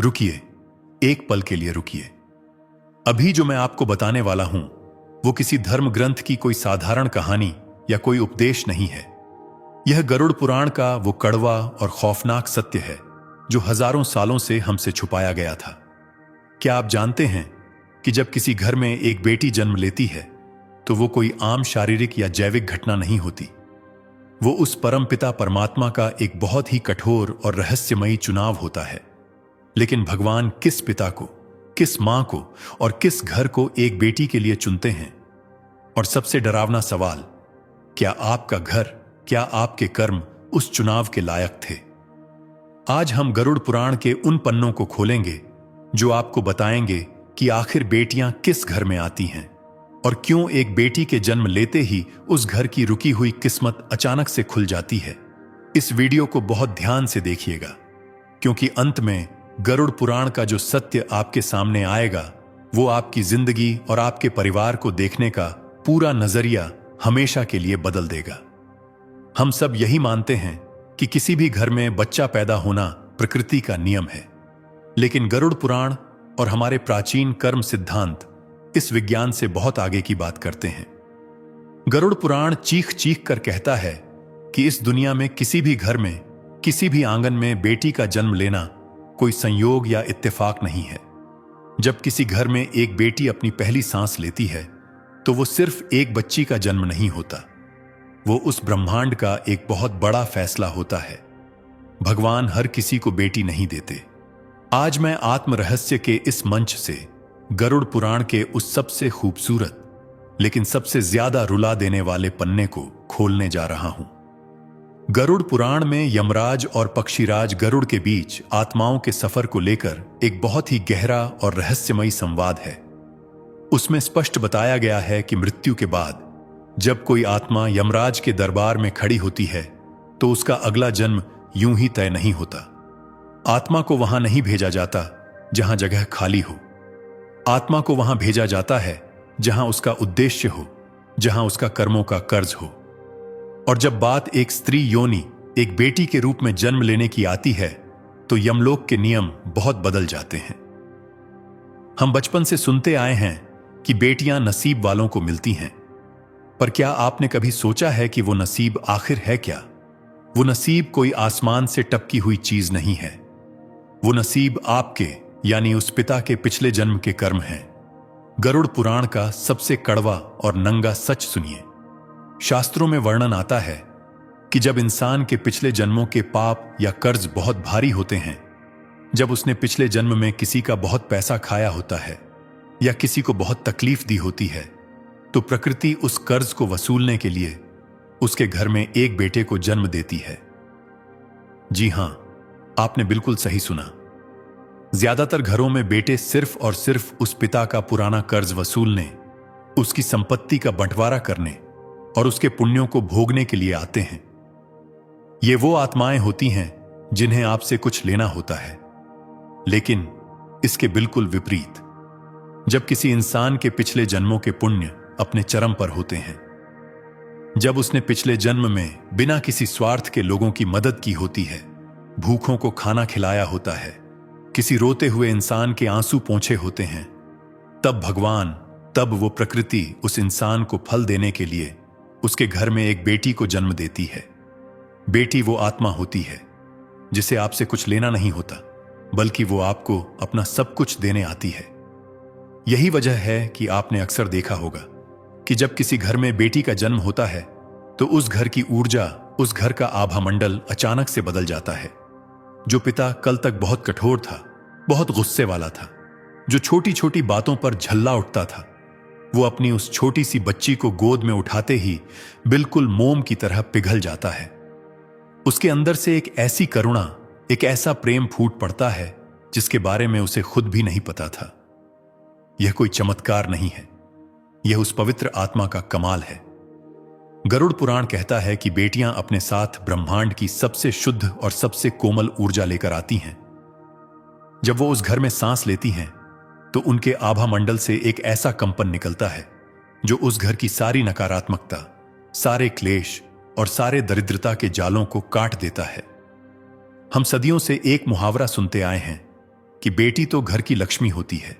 रुकिए, एक पल के लिए रुकिए। अभी जो मैं आपको बताने वाला हूं वो किसी धर्म ग्रंथ की कोई साधारण कहानी या कोई उपदेश नहीं है। यह गरुड़ पुराण का वो कड़वा और खौफनाक सत्य है जो हजारों सालों से हमसे छुपाया गया था। क्या आप जानते हैं कि जब किसी घर में एक बेटी जन्म लेती है तो वो कोई आम शारीरिक या जैविक घटना नहीं होती। वो उस परमपिता परमात्मा का एक बहुत ही कठोर और रहस्यमयी चुनाव होता है। लेकिन भगवान किस पिता को, किस मां को और किस घर को एक बेटी के लिए चुनते हैं? और सबसे डरावना सवाल, क्या आपका घर, क्या आपके कर्म उस चुनाव के लायक थे? आज हम गरुड़ पुराण के उन पन्नों को खोलेंगे जो आपको बताएंगे कि आखिर बेटियां किस घर में आती हैं और क्यों एक बेटी के जन्म लेते ही उस घर की रुकी हुई किस्मत अचानक से खुल जाती है। इस वीडियो को बहुत ध्यान से देखिएगा, क्योंकि अंत में गरुड़ पुराण का जो सत्य आपके सामने आएगा वो आपकी जिंदगी और आपके परिवार को देखने का पूरा नजरिया हमेशा के लिए बदल देगा। हम सब यही मानते हैं कि किसी भी घर में बच्चा पैदा होना प्रकृति का नियम है, लेकिन गरुड़ पुराण और हमारे प्राचीन कर्म सिद्धांत इस विज्ञान से बहुत आगे की बात करते हैं। गरुड़ पुराण चीख चीख कर कहता है कि इस दुनिया में किसी भी घर में, किसी भी आंगन में बेटी का जन्म लेना कोई संयोग या इत्तेफाक नहीं है। जब किसी घर में एक बेटी अपनी पहली सांस लेती है तो वो सिर्फ एक बच्ची का जन्म नहीं होता, वो उस ब्रह्मांड का एक बहुत बड़ा फैसला होता है। भगवान हर किसी को बेटी नहीं देते। आज मैं आत्म रहस्य के इस मंच से गरुड़ पुराण के उस सबसे खूबसूरत लेकिन सबसे ज्यादा रुला देने वाले पन्ने को खोलने जा रहा हूं। गरुड़ पुराण में यमराज और पक्षीराज गरुड़ के बीच आत्माओं के सफर को लेकर एक बहुत ही गहरा और रहस्यमयी संवाद है। उसमें स्पष्ट बताया गया है कि मृत्यु के बाद जब कोई आत्मा यमराज के दरबार में खड़ी होती है तो उसका अगला जन्म यूं ही तय नहीं होता। आत्मा को वहां नहीं भेजा जाता जहां जगह खाली हो। आत्मा को वहां भेजा जाता है जहां उसका उद्देश्य हो, जहां उसका कर्मों का कर्ज हो। और जब बात एक स्त्री योनि, एक बेटी के रूप में जन्म लेने की आती है तो यमलोक के नियम बहुत बदल जाते हैं। हम बचपन से सुनते आए हैं कि बेटियां नसीब वालों को मिलती हैं, पर क्या आपने कभी सोचा है कि वो नसीब आखिर है क्या? वो नसीब कोई आसमान से टपकी हुई चीज नहीं है। वो नसीब आपके यानी उस पिता के पिछले जन्म के कर्म हैं। गरुड़ पुराण का सबसे कड़वा और नंगा सच सुनिए। शास्त्रों में वर्णन आता है कि जब इंसान के पिछले जन्मों के पाप या कर्ज बहुत भारी होते हैं, जब उसने पिछले जन्म में किसी का बहुत पैसा खाया होता है या किसी को बहुत तकलीफ दी होती है, तो प्रकृति उस कर्ज को वसूलने के लिए उसके घर में एक बेटे को जन्म देती है। जी हां, आपने बिल्कुल सही सुना। ज्यादातर घरों में बेटे सिर्फ और सिर्फ उस पिता का पुराना कर्ज वसूलने, उसकी संपत्ति का बंटवारा करने और उसके पुण्यों को भोगने के लिए आते हैं। ये वो आत्माएं होती हैं जिन्हें आपसे कुछ लेना होता है। लेकिन इसके बिल्कुल विपरीत, जब किसी इंसान के पिछले जन्मों के पुण्य अपने चरम पर होते हैं, जब उसने पिछले जन्म में बिना किसी स्वार्थ के लोगों की मदद की होती है, भूखों को खाना खिलाया होता है, किसी रोते हुए इंसान के आंसू पोंछे होते हैं, तब वो प्रकृति उस इंसान को फल देने के लिए उसके घर में एक बेटी को जन्म देती है। बेटी वो आत्मा होती है जिसे आपसे कुछ लेना नहीं होता, बल्कि वो आपको अपना सब कुछ देने आती है। यही वजह है कि आपने अक्सर देखा होगा कि जब किसी घर में बेटी का जन्म होता है तो उस घर की ऊर्जा, उस घर का आभा मंडल अचानक से बदल जाता है। जो पिता कल तक बहुत कठोर था, बहुत गुस्से वाला था, जो छोटी छोटी बातों पर झल्ला उठता था, वो अपनी उस छोटी सी बच्ची को गोद में उठाते ही बिल्कुल मोम की तरह पिघल जाता है। उसके अंदर से एक ऐसी करुणा, एक ऐसा प्रेम फूट पड़ता है जिसके बारे में उसे खुद भी नहीं पता था। यह कोई चमत्कार नहीं है, यह उस पवित्र आत्मा का कमाल है। गरुड़ पुराण कहता है कि बेटियां अपने साथ ब्रह्मांड की सबसे शुद्ध और सबसे कोमल ऊर्जा लेकर आती हैं। जब वो उस घर में सांस लेती हैं तो उनके आभा मंडल से एक ऐसा कंपन निकलता है जो उस घर की सारी नकारात्मकता, सारे क्लेश और सारे दरिद्रता के जालों को काट देता है। हम सदियों से एक मुहावरा सुनते आए हैं कि बेटी तो घर की लक्ष्मी होती है,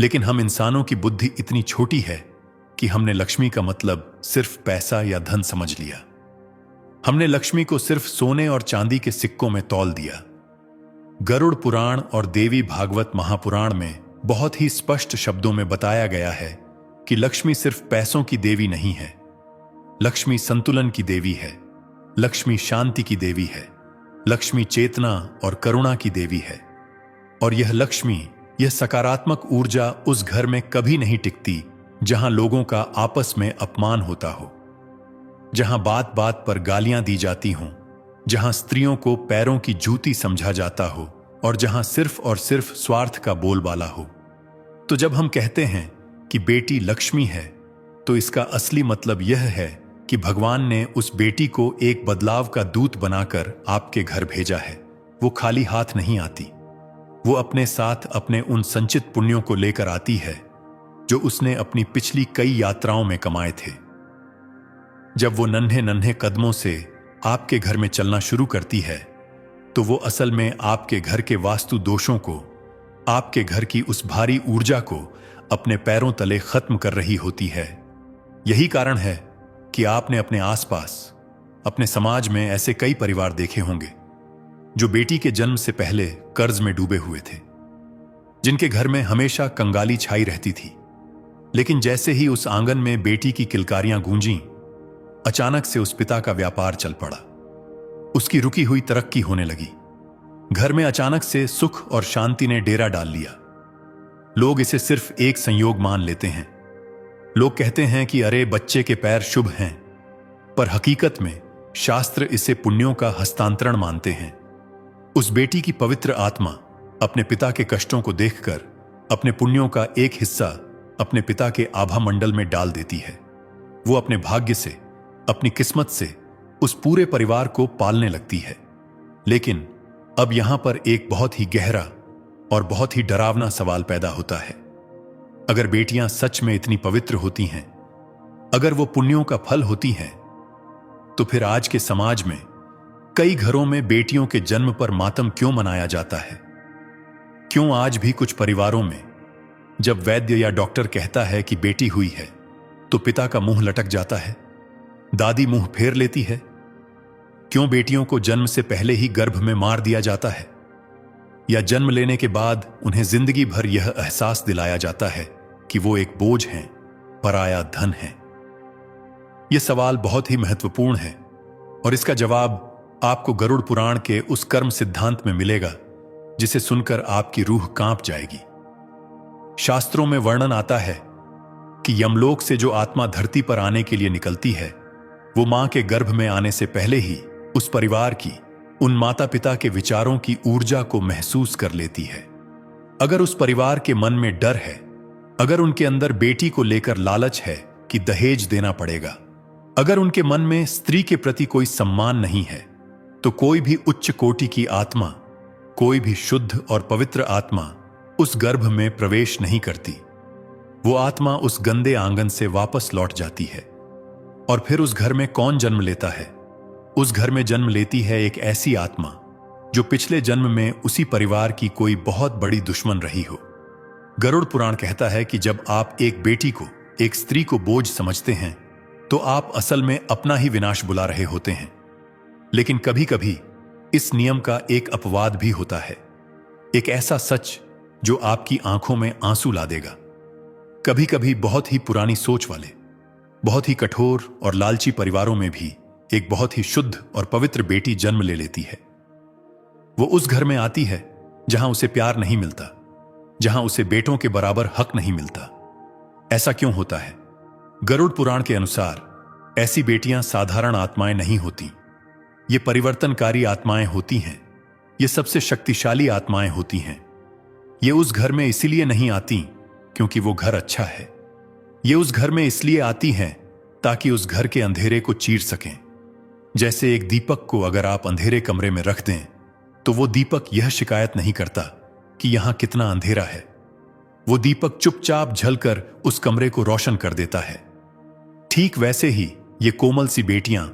लेकिन हम इंसानों की बुद्धि इतनी छोटी है कि हमने लक्ष्मी का मतलब सिर्फ पैसा या धन समझ लिया। हमने लक्ष्मी को सिर्फ सोने और चांदी के सिक्कों में तौल दिया। गरुड़ पुराण और देवी भागवत महापुराण में बहुत ही स्पष्ट शब्दों में बताया गया है कि लक्ष्मी सिर्फ पैसों की देवी नहीं है। लक्ष्मी संतुलन की देवी है, लक्ष्मी शांति की देवी है, लक्ष्मी चेतना और करुणा की देवी है। और यह लक्ष्मी, यह सकारात्मक ऊर्जा उस घर में कभी नहीं टिकती जहां लोगों का आपस में अपमान होता हो, जहां बात बात पर गालियां दी जाती हों, जहां स्त्रियों को पैरों की जूती समझा जाता हो और जहां सिर्फ और सिर्फ स्वार्थ का बोलबाला हो। तो जब हम कहते हैं कि बेटी लक्ष्मी है, तो इसका असली मतलब यह है कि भगवान ने उस बेटी को एक बदलाव का दूत बनाकर आपके घर भेजा है। वो खाली हाथ नहीं आती, वो अपने साथ अपने उन संचित पुण्यों को लेकर आती है जो उसने अपनी पिछली कई यात्राओं में कमाए थे। जब वो नन्हे नन्हे कदमों से आपके घर में चलना शुरू करती है, तो वो असल में आपके घर के वास्तु दोषों को, आपके घर की उस भारी ऊर्जा को अपने पैरों तले खत्म कर रही होती है। यही कारण है कि आपने अपने आसपास, अपने समाज में ऐसे कई परिवार देखे होंगे जो बेटी के जन्म से पहले कर्ज में डूबे हुए थे, जिनके घर में हमेशा कंगाली छाई रहती थी। लेकिन जैसे ही उस आंगन में बेटी की किलकारियां गूंजीं, अचानक से उस पिता का व्यापार चल पड़ा। उसकी रुकी हुई तरक्की होने लगी। घर में अचानक से सुख और शांति ने डेरा डाल लिया। लोग इसे सिर्फ एक संयोग मान लेते हैं। लोग कहते हैं कि अरे बच्चे के पैर शुभ हैं, पर हकीकत में शास्त्र इसे पुण्यों का हस्तांतरण मानते हैं। उस बेटी की पवित्र आत्मा अपने पिता के कष्टों को देखकर अपने पुण्यों का एक हिस्सा अपने पिता के आभा मंडल में डाल देती है। वो अपने भाग्य से, अपनी किस्मत से उस पूरे परिवार को पालने लगती है। लेकिन अब यहां पर एक बहुत ही गहरा और बहुत ही डरावना सवाल पैदा होता है। अगर बेटियां सच में इतनी पवित्र होती हैं, अगर वो पुण्यों का फल होती हैं, तो फिर आज के समाज में कई घरों में बेटियों के जन्म पर मातम क्यों मनाया जाता है? क्यों आज भी कुछ परिवारों में जब वैद्य या डॉक्टर कहता है कि बेटी हुई है, तो पिता का मुंह लटक जाता है, दादी मुंह फेर लेती है? क्यों बेटियों को जन्म से पहले ही गर्भ में मार दिया जाता है, या जन्म लेने के बाद उन्हें जिंदगी भर यह एहसास दिलाया जाता है कि वो एक बोझ हैं, पराया धन है? यह सवाल बहुत ही महत्वपूर्ण है और इसका जवाब आपको गरुड़ पुराण के उस कर्म सिद्धांत में मिलेगा जिसे सुनकर आपकी रूह कांप जाएगी। शास्त्रों में वर्णन आता है कि यमलोक से जो आत्मा धरती पर आने के लिए निकलती है, वो मां के गर्भ में आने से पहले ही उस परिवार की, उन माता पिता के विचारों की ऊर्जा को महसूस कर लेती है। अगर उस परिवार के मन में डर है, अगर उनके अंदर बेटी को लेकर लालच है कि दहेज देना पड़ेगा, अगर उनके मन में स्त्री के प्रति कोई सम्मान नहीं है, तो कोई भी उच्च कोटि की आत्मा, कोई भी शुद्ध और पवित्र आत्मा उस गर्भ में प्रवेश नहीं करती। वो आत्मा उस गंदे आंगन से वापस लौट जाती है। और फिर उस घर में कौन जन्म लेता है? उस घर में जन्म लेती है एक ऐसी आत्मा जो पिछले जन्म में उसी परिवार की कोई बहुत बड़ी दुश्मन रही हो। गरुड़ पुराण कहता है कि जब आप एक बेटी को, एक स्त्री को बोझ समझते हैं, तो आप असल में अपना ही विनाश बुला रहे होते हैं। लेकिन कभी कभी इस नियम का एक अपवाद भी होता है, एक ऐसा सच जो आपकी आंखों में आंसू ला देगा। कभी कभी बहुत ही पुरानी सोच वाले, बहुत ही कठोर और लालची परिवारों में भी एक बहुत ही शुद्ध और पवित्र बेटी जन्म ले लेती है। वो उस घर में आती है जहां उसे प्यार नहीं मिलता, जहां उसे बेटों के बराबर हक नहीं मिलता। ऐसा क्यों होता है? गरुड़ पुराण के अनुसार ऐसी बेटियां साधारण आत्माएं नहीं होती। ये परिवर्तनकारी आत्माएं होती हैं। ये सबसे शक्तिशाली आत्माएं होती हैं। ये उस घर में इसीलिए नहीं आती क्योंकि वो घर अच्छा है। ये उस घर में इसलिए आती हैं ताकि उस घर के अंधेरे को चीर सकें। जैसे एक दीपक को अगर आप अंधेरे कमरे में रख दें, तो वो दीपक यह शिकायत नहीं करता कि यहां कितना अंधेरा है। वो दीपक चुपचाप झलकर उस कमरे को रोशन कर देता है। ठीक वैसे ही ये कोमल सी बेटियां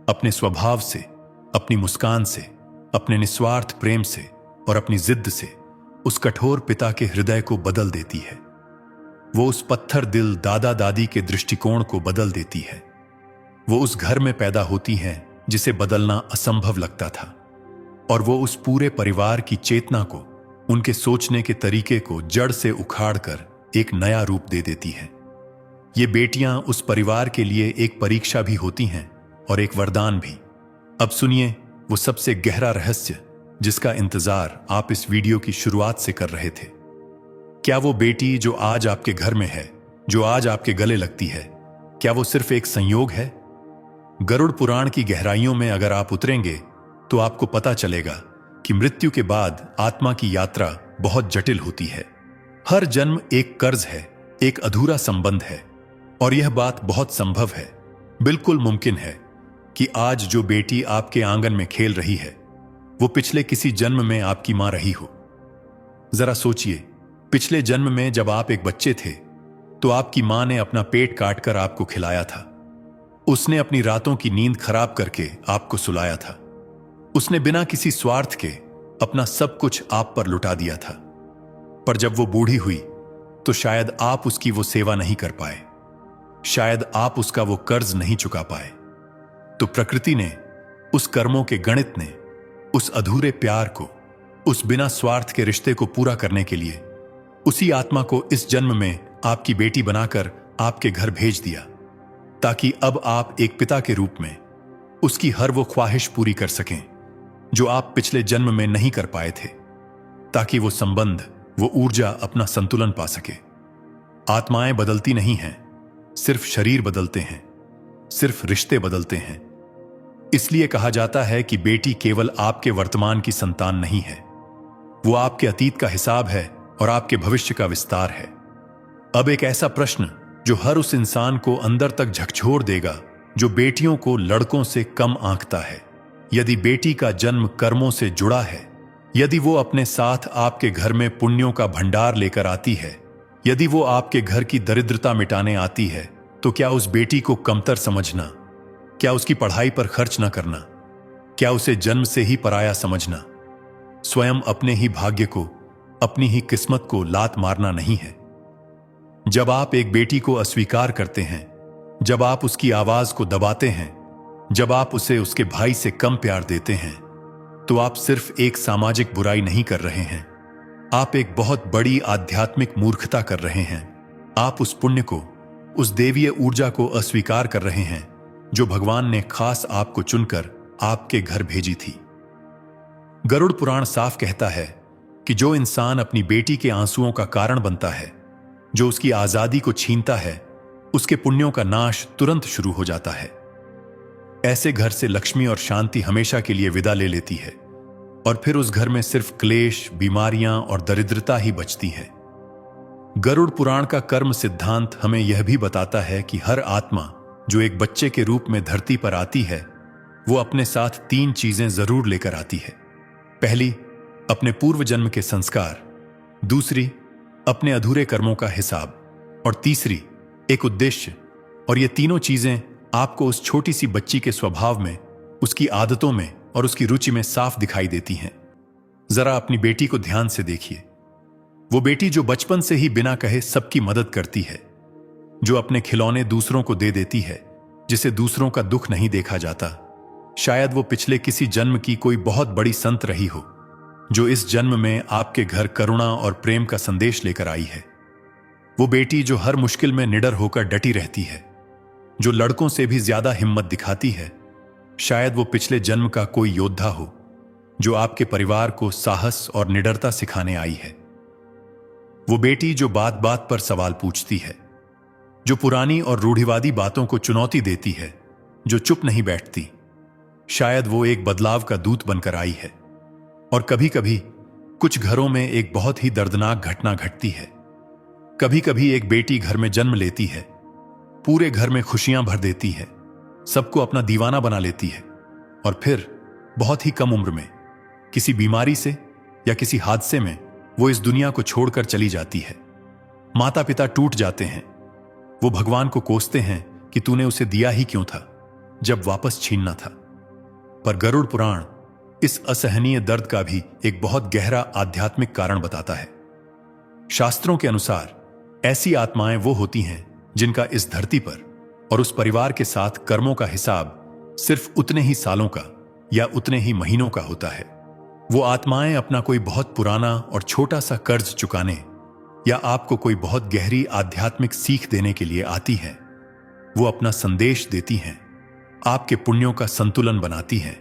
अपने स्वभाव से, अपनी मुस्कान से, अपने निस्वार्थ प्रेम से और अपनी जिद से उस कठोर पिता के हृदय को बदल देती है। वो उस पत्थर दिल दादा दादी के दृष्टिकोण को बदल देती है। वो उस घर में पैदा होती हैं जिसे बदलना असंभव लगता था, और वो उस पूरे परिवार की चेतना को, उनके सोचने के तरीके को जड़ से उखाड़कर एक नया रूप दे देती है। ये बेटियां उस परिवार के लिए एक परीक्षा भी होती हैं और एक वरदान भी। अब सुनिए वो सबसे गहरा रहस्य जिसका इंतजार आप इस वीडियो की शुरुआत से कर रहे थे। क्या वो बेटी जो आज आपके घर में है, जो आज आपके गले लगती है, क्या वो सिर्फ एक संयोग है? गरुड़ पुराण की गहराइयों में अगर आप उतरेंगे तो आपको पता चलेगा कि मृत्यु के बाद आत्मा की यात्रा बहुत जटिल होती है। हर जन्म एक कर्ज है, एक अधूरा संबंध है, और यह बात बहुत संभव है, बिल्कुल मुमकिन है कि आज जो बेटी आपके आंगन में खेल रही है वो पिछले किसी जन्म में आपकी मां रही हो। जरा सोचिए, पिछले जन्म में जब आप एक बच्चे थे तो आपकी मां ने अपना पेट काटकर आपको खिलाया था। उसने अपनी रातों की नींद खराब करके आपको सुलाया था। उसने बिना किसी स्वार्थ के अपना सब कुछ आप पर लुटा दिया था। पर जब वो बूढ़ी हुई तो शायद आप उसकी वो सेवा नहीं कर पाए, शायद आप उसका वो कर्ज नहीं चुका पाए। तो प्रकृति ने, उस कर्मों के गणित ने, उस अधूरे प्यार को, उस बिना स्वार्थ के रिश्ते को पूरा करने के लिए उसी आत्मा को इस जन्म में आपकी बेटी बनाकर आपके घर भेज दिया, ताकि अब आप एक पिता के रूप में उसकी हर वो ख्वाहिश पूरी कर सकें जो आप पिछले जन्म में नहीं कर पाए थे, ताकि वो संबंध, वो ऊर्जा अपना संतुलन पा सके। आत्माएं बदलती नहीं हैं, सिर्फ शरीर बदलते हैं, सिर्फ रिश्ते बदलते हैं। इसलिए कहा जाता है कि बेटी केवल आपके वर्तमान की संतान नहीं है, वो आपके अतीत का हिसाब है और आपके भविष्य का विस्तार है। अब एक ऐसा प्रश्न जो हर उस इंसान को अंदर तक झकझोर देगा जो बेटियों को लड़कों से कम आंकता है। यदि बेटी का जन्म कर्मों से जुड़ा है, यदि वो अपने साथ आपके घर में पुण्यों का भंडार लेकर आती है, यदि वो आपके घर की दरिद्रता मिटाने आती है, तो क्या उस बेटी को कमतर समझना, क्या उसकी पढ़ाई पर खर्च न करना, क्या उसे जन्म से ही पराया समझना, स्वयं अपने ही भाग्य को, अपनी ही किस्मत को लात मारना नहीं है। जब आप एक बेटी को अस्वीकार करते हैं, जब आप उसकी आवाज को दबाते हैं, जब आप उसे उसके भाई से कम प्यार देते हैं, तो आप सिर्फ एक सामाजिक बुराई नहीं कर रहे हैं, आप एक बहुत बड़ी आध्यात्मिक मूर्खता कर रहे हैं। आप उस पुण्य को, उस देवीय ऊर्जा को अस्वीकार कर रहे हैं जो भगवान ने खास आपको चुनकर आपके घर भेजी थी। गरुड़ पुराण साफ कहता है कि जो इंसान अपनी बेटी के आंसुओं का कारण बनता है, जो उसकी आजादी को छीनता है, उसके पुण्यों का नाश तुरंत शुरू हो जाता है। ऐसे घर से लक्ष्मी और शांति हमेशा के लिए विदा ले लेती है, और फिर उस घर में सिर्फ क्लेश, बीमारियां और दरिद्रता ही बचती है। गरुड़ पुराण का कर्म सिद्धांत हमें यह भी बताता है कि हर आत्मा जो एक बच्चे के रूप में धरती पर आती है, वो अपने साथ 3 चीजें जरूर लेकर आती है। पहली, अपने पूर्व जन्म के संस्कार, दूसरी, अपने अधूरे कर्मों का हिसाब, और तीसरी, एक उद्देश्य। और ये तीनों चीजें आपको उस छोटी सी बच्ची के स्वभाव में, उसकी आदतों में और उसकी रुचि में साफ दिखाई देती हैं। जरा अपनी बेटी को ध्यान से देखिए। वो बेटी जो बचपन से ही बिना कहे सबकी मदद करती है, जो अपने खिलौने दूसरों को दे देती है, जिसे दूसरों का दुख नहीं देखा जाता। शायद वो पिछले किसी जन्म की कोई बहुत बड़ी संत रही हो, जो इस जन्म में आपके घर करुणा और प्रेम का संदेश लेकर आई है। वो बेटी जो हर मुश्किल में निडर होकर डटी रहती है, जो लड़कों से भी ज्यादा हिम्मत दिखाती है। शायद वो पिछले जन्म का कोई योद्धा हो, जो आपके परिवार को साहस और निडरता सिखाने आई है। वो बेटी जो बात बात पर सवाल पूछती है, जो पुरानी और रूढ़िवादी बातों को चुनौती देती है, जो चुप नहीं बैठती। शायद वो एक बदलाव का दूत बनकर आई है। और कभी कभी कुछ घरों में एक बहुत ही दर्दनाक घटना घटती है। कभी कभी एक बेटी घर में जन्म लेती है, पूरे घर में खुशियां भर देती है, सबको अपना दीवाना बना लेती है, और फिर बहुत ही कम उम्र में किसी बीमारी से या किसी हादसे में वो इस दुनिया को छोड़कर चली जाती है। माता पिता टूट जाते हैं, वो भगवान को कोसते हैं कि तूने उसे दिया ही क्यों था जब वापस छीनना था। पर गरुड़ पुराण इस असहनीय दर्द का भी एक बहुत गहरा आध्यात्मिक कारण बताता है। शास्त्रों के अनुसार ऐसी आत्माएं वो होती हैं जिनका इस धरती पर और उस परिवार के साथ कर्मों का हिसाब सिर्फ उतने ही सालों का या उतने ही महीनों का होता है। वो आत्माएं अपना कोई बहुत पुराना और छोटा सा कर्ज चुकाने या आपको कोई बहुत गहरी आध्यात्मिक सीख देने के लिए आती हैं। वो अपना संदेश देती हैं, आपके पुण्यों का संतुलन बनाती हैं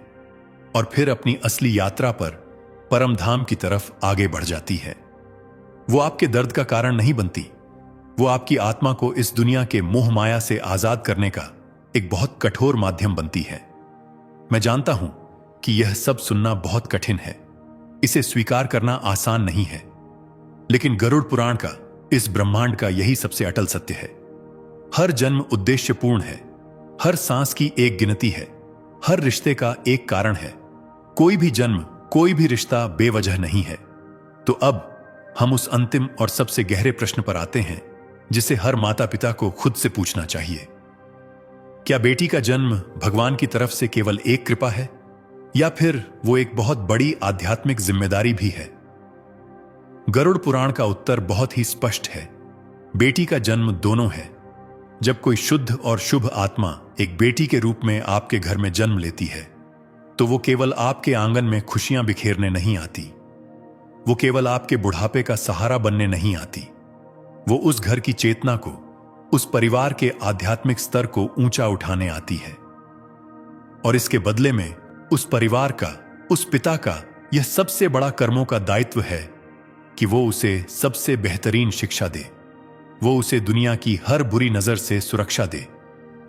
और फिर अपनी असली यात्रा पर परम धाम की तरफ आगे बढ़ जाती है। वो आपके दर्द का कारण नहीं बनती, वो आपकी आत्मा को इस दुनिया के मोह माया से आजाद करने का एक बहुत कठोर माध्यम बनती है। मैं जानता हूं कि यह सब सुनना बहुत कठिन है, इसे स्वीकार करना आसान नहीं है, लेकिन गरुड़ पुराण का, इस ब्रह्मांड का यही सबसे अटल सत्य है। हर जन्म उद्देश्यपूर्ण है, हर सांस की एक गिनती है, हर रिश्ते का एक कारण है। कोई भी जन्म, कोई भी रिश्ता बेवजह नहीं है। तो अब हम उस अंतिम और सबसे गहरे प्रश्न पर आते हैं जिसे हर माता पिता को खुद से पूछना चाहिए। क्या बेटी का जन्म भगवान की तरफ से केवल एक कृपा है या फिर वो एक बहुत बड़ी आध्यात्मिक जिम्मेदारी भी है? गरुड़ पुराण का उत्तर बहुत ही स्पष्ट है। बेटी का जन्म दोनों है। जब कोई शुद्ध और शुभ आत्मा एक बेटी के रूप में आपके घर में जन्म लेती है तो वो केवल आपके आंगन में खुशियां बिखेरने नहीं आती, वो केवल आपके बुढ़ापे का सहारा बनने नहीं आती। वो उस घर की चेतना को, उस परिवार के आध्यात्मिक स्तर को ऊंचा उठाने आती है। और इसके बदले में उस परिवार का, उस पिता का यह सबसे बड़ा कर्मों का दायित्व है कि वो उसे सबसे बेहतरीन शिक्षा दे, वो उसे दुनिया की हर बुरी नजर से सुरक्षा दे,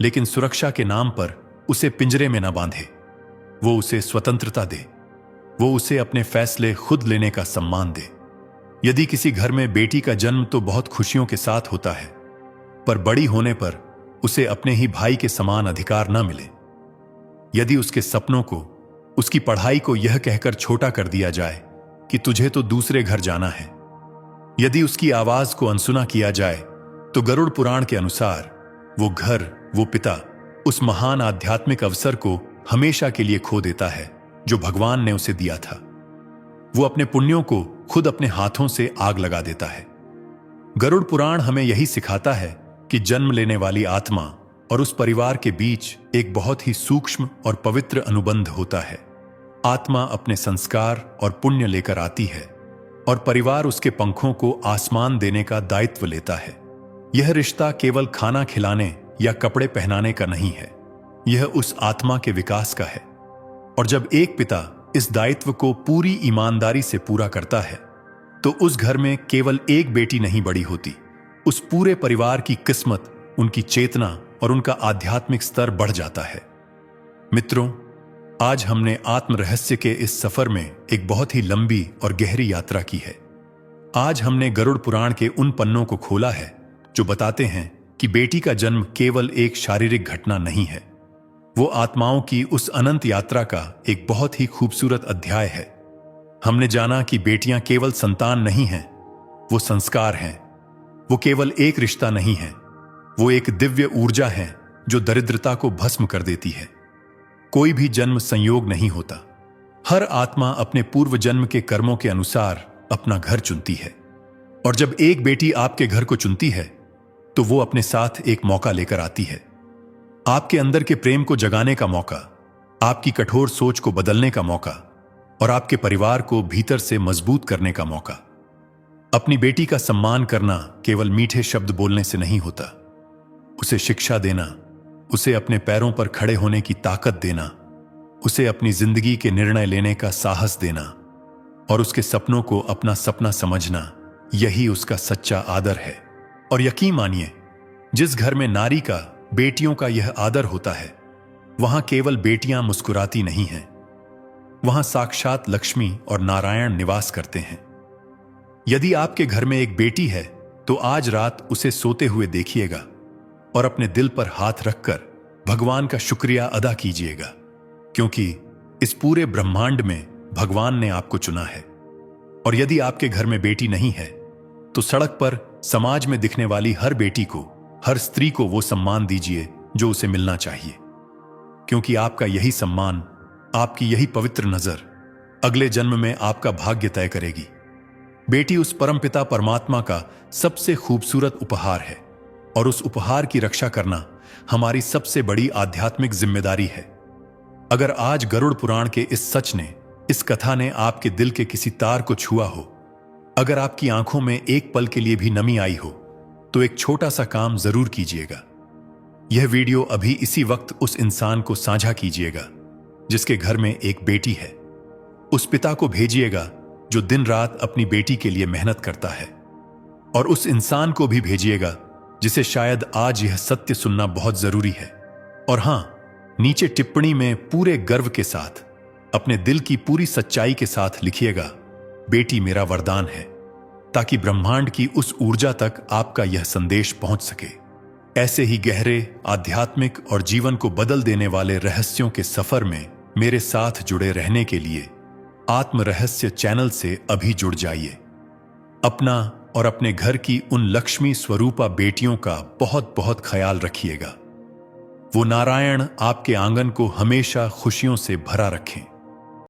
लेकिन सुरक्षा के नाम पर उसे पिंजरे में न बांधे। वो उसे स्वतंत्रता दे, वो उसे अपने फैसले खुद लेने का सम्मान दे। यदि किसी घर में बेटी का जन्म तो बहुत खुशियों के साथ होता है, पर बड़ी होने पर उसे अपने ही भाई के समान अधिकार न मिले, यदि उसके सपनों को, उसकी पढ़ाई को यह कहकर छोटा कर दिया जाए कि तुझे तो दूसरे घर जाना है, यदि उसकी आवाज को अनसुना किया जाए, तो गरुड़ पुराण के अनुसार वो घर, वो पिता उस महान आध्यात्मिक अवसर को हमेशा के लिए खो देता है जो भगवान ने उसे दिया था। वो अपने पुण्यों को खुद अपने हाथों से आग लगा देता है। गरुड़ पुराण हमें यही सिखाता है कि जन्म लेने वाली आत्मा और उस परिवार के बीच एक बहुत ही सूक्ष्म और पवित्र अनुबंध होता है। आत्मा अपने संस्कार और पुण्य लेकर आती है और परिवार उसके पंखों को आसमान देने का दायित्व लेता है। यह रिश्ता केवल खाना खिलाने या कपड़े पहनाने का नहीं है, यह उस आत्मा के विकास का है। और जब एक पिता इस दायित्व को पूरी ईमानदारी से पूरा करता है तो उस घर में केवल एक बेटी नहीं बड़ी होती, उस पूरे परिवार की किस्मत, उनकी चेतना और उनका आध्यात्मिक स्तर बढ़ जाता है। मित्रों, आज हमने आत्म रहस्य के इस सफर में एक बहुत ही लंबी और गहरी यात्रा की है। आज हमने गरुड़ पुराण के उन पन्नों को खोला है जो बताते हैं कि बेटी का जन्म केवल एक शारीरिक घटना नहीं है, वो आत्माओं की उस अनंत यात्रा का एक बहुत ही खूबसूरत अध्याय है। हमने जाना कि बेटियां केवल संतान नहीं हैं, वो संस्कार हैं। वो केवल एक रिश्ता नहीं है, वो एक दिव्य ऊर्जा है जो दरिद्रता को भस्म कर देती है। कोई भी जन्म संयोग नहीं होता। हर आत्मा अपने पूर्व जन्म के कर्मों के अनुसार अपना घर चुनती है। और जब एक बेटी आपके घर को चुनती है तो वो अपने साथ एक मौका लेकर आती है, आपके अंदर के प्रेम को जगाने का मौका, आपकी कठोर सोच को बदलने का मौका और आपके परिवार को भीतर से मजबूत करने का मौका। अपनी बेटी का सम्मान करना केवल मीठे शब्द बोलने से नहीं होता, उसे शिक्षा देना, उसे अपने पैरों पर खड़े होने की ताकत देना, उसे अपनी जिंदगी के निर्णय लेने का साहस देना और उसके सपनों को अपना सपना समझना, यही उसका सच्चा आदर है। और यकीन मानिए, जिस घर में नारी का, बेटियों का यह आदर होता है, वहां केवल बेटियां मुस्कुराती नहीं हैं, वहां साक्षात लक्ष्मी और नारायण निवास करते हैं। यदि आपके घर में एक बेटी है तो आज रात उसे सोते हुए देखिएगा और अपने दिल पर हाथ रखकर भगवान का शुक्रिया अदा कीजिएगा, क्योंकि इस पूरे ब्रह्मांड में भगवान ने आपको चुना है। और यदि आपके घर में बेटी नहीं है तो सड़क पर, समाज में दिखने वाली हर बेटी को, हर स्त्री को वो सम्मान दीजिए जो उसे मिलना चाहिए, क्योंकि आपका यही सम्मान, आपकी यही पवित्र नजर अगले जन्म में आपका भाग्य तय करेगी। बेटी उस परमपिता परमात्मा का सबसे खूबसूरत उपहार है और उस उपहार की रक्षा करना हमारी सबसे बड़ी आध्यात्मिक जिम्मेदारी है। अगर आज गरुड़ पुराण के इस सच ने, इस कथा ने आपके दिल के किसी तार को छुआ हो, अगर आपकी आंखों में एक पल के लिए भी नमी आई हो, तो एक छोटा सा काम जरूर कीजिएगा। यह वीडियो अभी इसी वक्त उस इंसान को साझा कीजिएगा जिसके घर में एक बेटी है। उस पिता को भेजिएगा जो दिन रात अपनी बेटी के लिए मेहनत करता है, और उस इंसान को भी भेजिएगा जिसे शायद आज यह सत्य सुनना बहुत जरूरी है। और हां, नीचे टिप्पणी में पूरे गर्व के साथ, अपने दिल की पूरी सच्चाई के साथ लिखिएगा, बेटी मेरा वरदान है, ताकि ब्रह्मांड की उस ऊर्जा तक आपका यह संदेश पहुंच सके। ऐसे ही गहरे, आध्यात्मिक और जीवन को बदल देने वाले रहस्यों के सफर में मेरे साथ जुड़े रहने के लिए आत्म रहस्य चैनल से अभी जुड़ जाइए। अपना और अपने घर की उन लक्ष्मी स्वरूपा बेटियों का बहुत बहुत ख्याल रखिएगा। वो नारायण आपके आंगन को हमेशा खुशियों से भरा रखें।